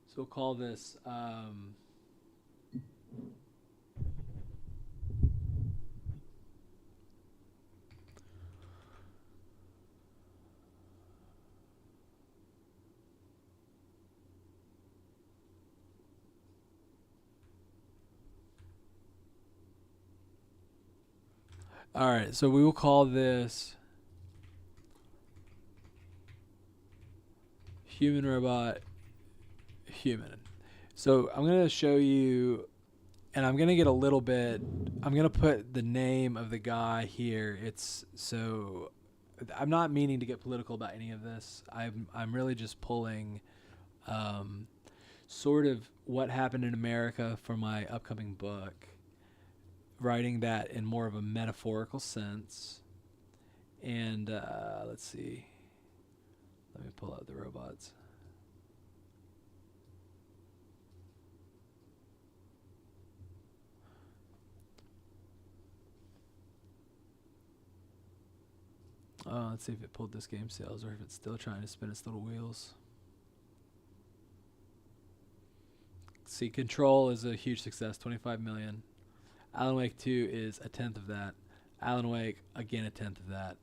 So we'll call this all right, so we will call this human robot human. So I'm going to show you, and I'm going to get a little bit, I'm going to put the name of the guy here. It's so, I'm not meaning to get political about any of this. I'm really just pulling sort of what happened in America for my upcoming book, writing that in more of a metaphorical sense. And let's see. Let me pull out the robots. Let's see if it pulled this game sales or if it's still trying to spin its little wheels. See, Control is a huge success, 25 million. Alan Wake 2 is a tenth of that. Alan Wake, again, a tenth of that.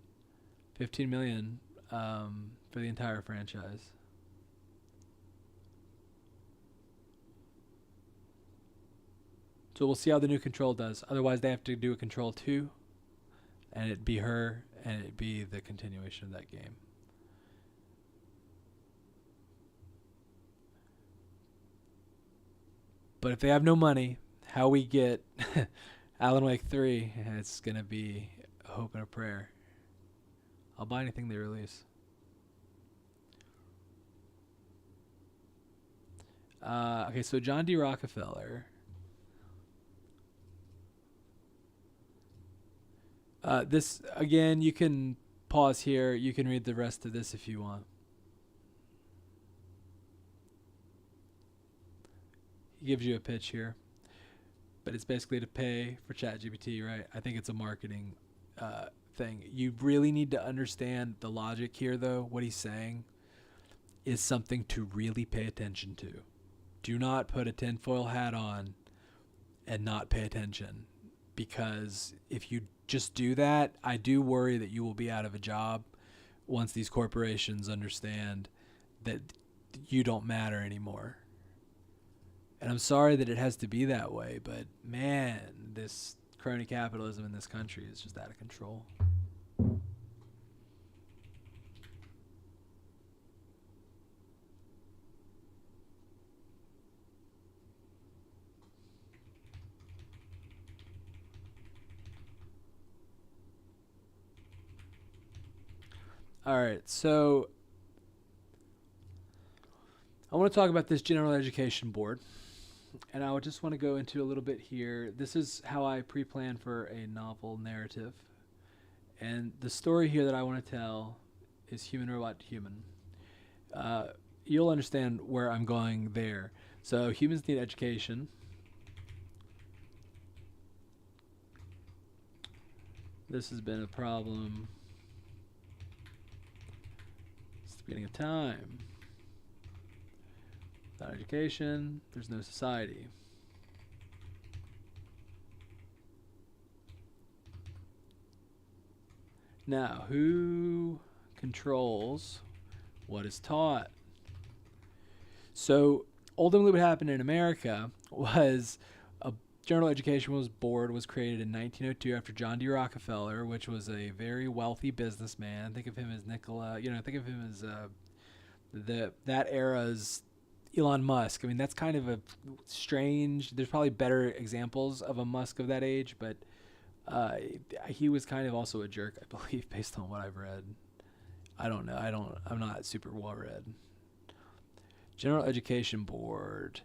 15 million for the entire franchise. So we'll see how the new Control does. Otherwise, they have to do a Control 2, and it'd be her, and it'd be the continuation of that game. But if they have no money, how we get Alan Wake 3, it's going to be a hope and a prayer. I'll buy anything they release. Okay, so John D. Rockefeller. This, again, you can pause here. You can read the rest of this if you want. He gives you a pitch here. But it's basically to pay for ChatGPT, right? I think it's a marketing thing. You really need to understand the logic here, though. What he's saying is something to really pay attention to. Do not put a tinfoil hat on and not pay attention, because if you just do that, I do worry that you will be out of a job once these corporations understand that you don't matter anymore. And I'm sorry that it has to be that way, but man, this crony capitalism in this country is just out of control. All right, so I want to talk about this general education board, and I would just want to go into a little bit here. This is how I pre-plan for a novel narrative, and the story here that I want to tell is human, robot, human. You'll understand where I'm going there. So humans need education. This has been a problem since the beginning of time. Without education, there's no society. Now, who controls what is taught? So, ultimately what happened in America was a general education board was created in 1902 after John D. Rockefeller, which was a very wealthy businessman. Think of him as think of him as that era's Elon Musk. I mean, that's kind of a strange. There's probably better examples of a Musk of that age, but he was kind of also a jerk, I believe, based on what I've read. I don't know. I'm not super well read. General Education Board.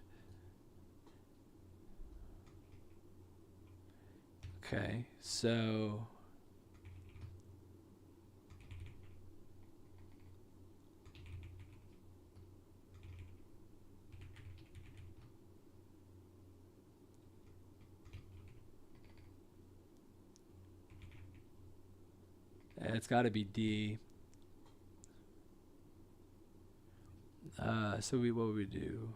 Okay, so it's got to be D. What would we do?